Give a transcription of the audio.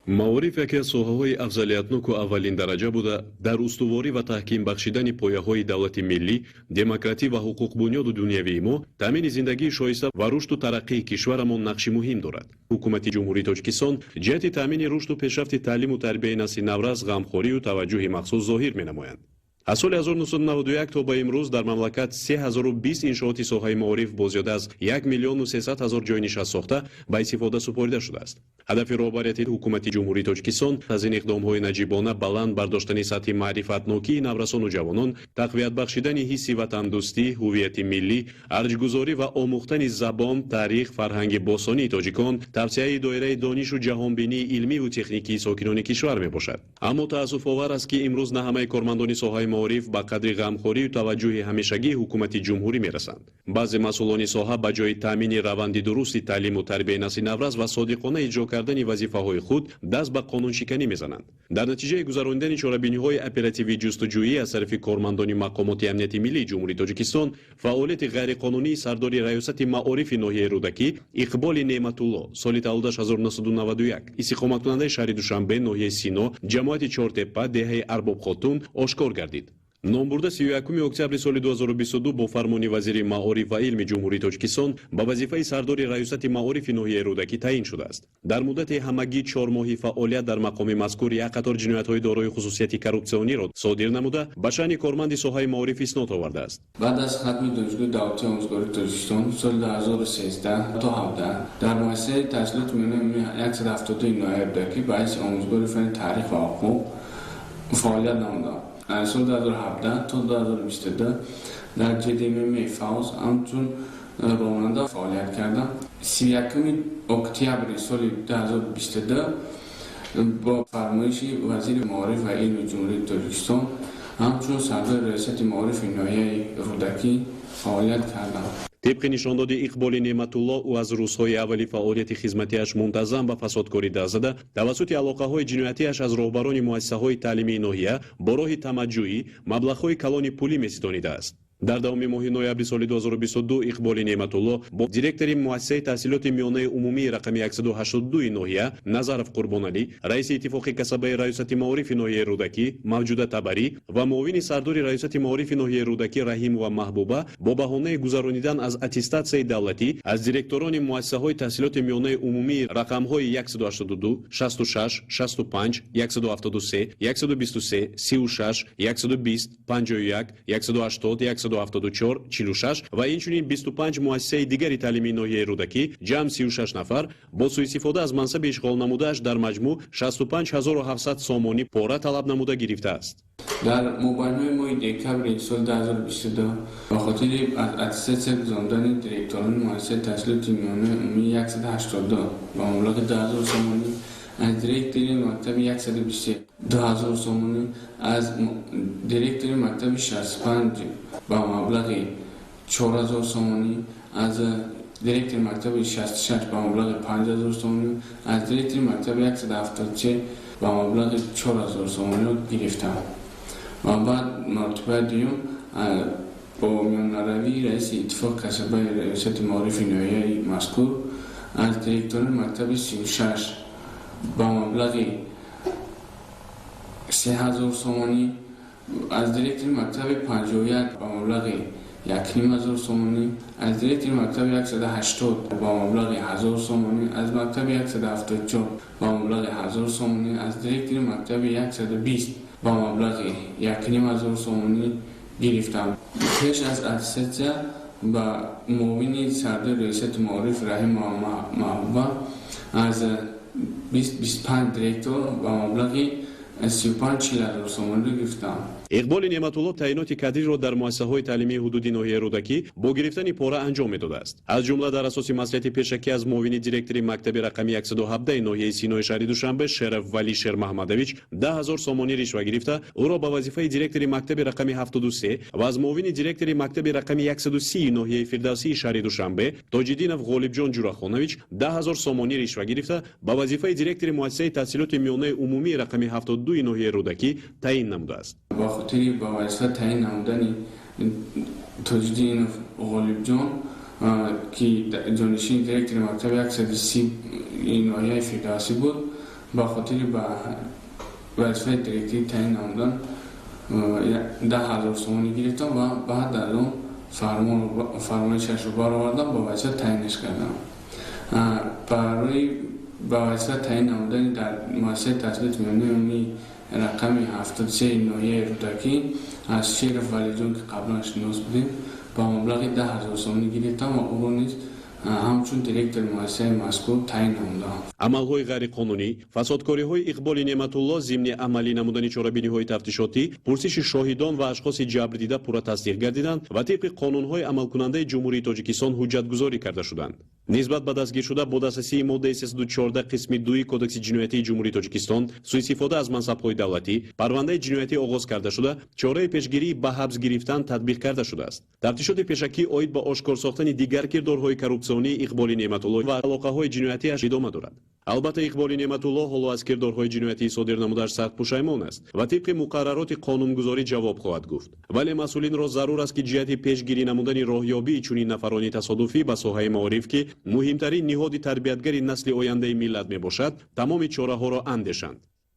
маориф яке аз соҳаҳои афзалиятноку аввалин дараҷа буда дар устуворӣ ва таҳким бахшидани пояҳои давлати миллӣ, демократӣ ва ҳуқуқбунёду дунявии мо таъмини зиндагии шоиста ва рушду тараққии кишварамон нақши муҳим дорад. ҳукумати ҷумҳурии Тоҷикистон ҷиҳати таъмини рушду пешрафти таълиму тарбияи насли наврас ғамхорию таваҷҷӯҳи махсус зоҳир менамоянд. аз соли 1991 то ба имрӯз дар мамлакат 3020 иншооти соҳаи маориф бо зиёда аз 1 миллиону 300 ҳазор ҷойнишаст сохта ба истифода супорида шудааст. ҳадафи роҳбарияти ҳукумати ҷумҳурии Тоҷикистон аз ин иқдомҳои наҷибона баланд бардоштани сатҳи маърифатнокии наврасону ҷавонон, тақвият бахшидани ҳисси ватандӯстӣ, ҳуввияти миллӣ, арҷгузорӣ ва омӯхтани забон, таърих, фарҳанги босонии тоҷикон, тавсеаи доираи донишу ҷаҳонбинии илмиву техникии сокинони кишвар мебошад. аммо таассуфовар аст ки имрӯз на ҳамаи кормандони соҳаи маориф ба қадри ғамхорию таваҷҷӯҳи ҳамешагии ҳукумати ҷумҳурӣ мерасанд. баъзе масъулони соҳа ба ҷои таъмини раванди дурусти таълиму тарбияи насли наврас ва содиқона иҷро кардани вазифаҳои худ даст ба қонуншиканӣ мезананд. дар натиҷаи гузарондани чорабиниҳои оперативии ҷустуҷӯӣ аз тарафи кормандони мақомоти амнияти миллии ҷумҳурии Тоҷикистон, фаъолияти ғайриқонунии сардори раёсати маорифи ноҳияи Рӯдакӣ Иқболи Неъматулло соли таваллудаш 1991, истиқоматкунандаи шаҳри Душанбе, ноҳияи Сино, ҷамоати Чортеппа, деҳаи Арбобхотун ошкор гардид. номбурда 31 октябри соли 2022 бо фармони вазири маориф ва илми ҷумҳурии Тоҷикистон ба вазифаи сардори раёсати маорифи ноҳияи Рӯдакӣ таъин шудааст. дар муддати ҳамагӣ 4 моҳи фаъолият дар мақоми мазкур як қатор ҷиноятҳои дорои хусусияти коррупсиониро содир намуда ба шаъни корманди соҳаи маориф иснод овардааст. баъд аз хатми донишгоҳи давлати омӯзгории Тоҷикистон соли 2013 то 17 дар муассисаи таҳсилоти миёнаи 170 ноҳияи Рӯдакӣ ба ҳайси омӯзгори фанни таърих ва ҳуқуқ фаъолият намудам. از سال 2017 تا 2022 در JDMM فاوز همچون راننده فعالیت کردم. 31 اکتبر سال 2022 با فرمایش وزیر معارف و علم جمهوری تاجیکستان همچون سردار ریاست معارف ناحیه رودکی فعالیت کردم. طبق нишондоди Иқболи Неъматулло, ӯ аз рӯзҳои аввали фаъолияти хизматиаш мунтазам ба фасодкорӣ даст зада, тавассути алоқаҳои ҷиноятиаш аз роҳбарони муассисаҳои таълимии ноҳия бо роҳи тамаҷҷӯӣ маблағҳои калони пулӣ меситонидааст. дар давоми моҳи ноябри соли 2022 Иқболи Неъматулло бо директори муассисаи таҳсилоти миёнаи умумии рақами 182 ноҳия Назаров Қурбоналӣ, раиси иттифоқи касабаи раёсати маорифи ноҳияи Рӯдакӣ Мавҷуда Табарӣ ва муовини сардори раёсати маорифи ноҳияи Рӯдакӣ Раҳимова Маҳбуба бо баҳонаи гузаронидан аз аттестатсияи давлатӣ аз директорони муассисаҳои таҳсилоти миёнаи умумии рақамҳои 182, 66, 65, 173, 123, 36, 120, 51, 180, 174, 46 ва инчунин 25 муассисаи дигари таълимии ноҳияи Рӯдакӣ ҷамъ 36 нафар бо суистифода аз мансаби ишғол намудааш дар маҷмӯъ 65700 сомонӣ пора талаб намуда гирифтааст. در مبایمه ماه دکتبر سال 2022 به خاطر از اتستات گذراندن دیرکتوران مؤسسه تحصیلات میانه عمومی 182 و مبلغ 2000 سومانی از دیرکتور مکتب 123 2000 سومانی از دیرکتور مکتب 65 با مبلغ 4000 سومانی از دیرکتور مکتب 66 با مبلغ 5000 سومانی از دیرکتور مکتب 173 با مبلغ 4000 سومانی رو گرفتم. و بعد مرتبه دیوم با میانروی رئیس اتفاق کسبه ریاست معارف ناحیه مذکور از دیرکتور مکتب 36 با مبلغ 3000 سومانی از دیرکتور مکتب 51 با مبلغ 1500 سومانی از دیرکتور مکتب 180 با مبلغ 1000 سومانی از مکتب 174 با مبلغ 1000 سومانی از دیرکتور مکتب 120 با مبلغ 1500 سومانی گرفتم. پیش از اتستات با معاون سردار ریاست معارف رحیمова Маҳбуба از 25 دیرکتور با مبلغ 35,000 сомонӣ гирифтам. Иқболи Неъматулло таъиноти кадриро дар муассисаҳои таълимии ҳудуди ноҳияи Рӯдакӣ бо гирифтани пора анҷом медодааст. аз ҷумла дар асоси маслиҳати пешакӣ аз муовини директори мактаби рақами 117 ноҳияи Синои шаҳри Душанбе Шеров Валӣ Шермаҳмадович 10,000 сомонӣ ришва гирифта, ӯро ба вазифаи директори мактаби рақами 73 ва аз муовини директори мактаби рақами 130 ноҳияи Фирдавсии шаҳри Душанбе Тоҷиддинов Ғолибҷон Ҷурахонович 10,000 сомонӣ ришва гирифта, ба вазифаи директори муассисаи таҳсилоти миёнаи умумии рақами 72 ноҳияи Рӯдакӣ таъин намудааст. با خاطر با وظیفه تعیین نمودن تاجدینov غالیبجان که جانشین دیرکتور مکتب 130 ناحیه فردوسی بود ба хотири ба вазифаи директивӣ таъин намудан 10,000 сомонӣ гирифтам ва баъд аз он фармоишашро баровардам ба вазифа таъинаш кардам. Барои ба вазифа таъин намудани дар муассисаи таҳсилоти миёнаи умумии рақами 73 ноҳияи рӯдакӣ аз Шериф Валиҷон ки қаблан шинос будем ба маблағи 10,000 сомонӣ гирифтам ва ӯро низ ҳамчун директори муассисаи мазкур таъин намудам. амалҳои ғайриқонунӣ, фасодкориҳои Иқболи Неъматулло зимни амалӣ намудани чорабиниҳои тафтишотӣ, пурсиши шоҳидон ва ашхоси ҷабрдида пурра тасдиқ гардиданд ва тибқи қонунҳои амалкунандаи Ҷумҳурии Тоҷикистон ҳуҷҷатгузорӣ карда шуданд. Нисбат ба дастгиршуда бо дастрасии моддаи 314 қисми 2 Кодекси ҷиноятии Ҷумҳурии Тоҷикистон сӯистифода аз мансабҳои давлатӣ, парвандаи ҷиноятӣ оғоз карда шуда, чораи пешгирии ба ҳабс гирифтан татбиқ карда шудааст. Тафтишоти пешакӣ оид ба ошкор сохтани дигар кирдорҳои коррупсионии Иқболи Неъматулло ва алоқаҳои ҷиноятиаш идома дорад. албатта Иқболи Неъматулло ҳоло аз кирдорҳои ҷиноятӣ содир намудааш сахт пушаймон аст ва тибқи муқаррароти қонунгузорӣ ҷавоб хоҳад гуфт. Вале масъулинро зарур аст ки ҷиҳати пешгирӣ намудани роҳёбии чунин нафарони тасодуфӣ ба соҳаи маориф ки муҳимтарин ниҳоди тарбиятгари насли ояндаи миллат мебошад, тамоми чораҳоро андешанд.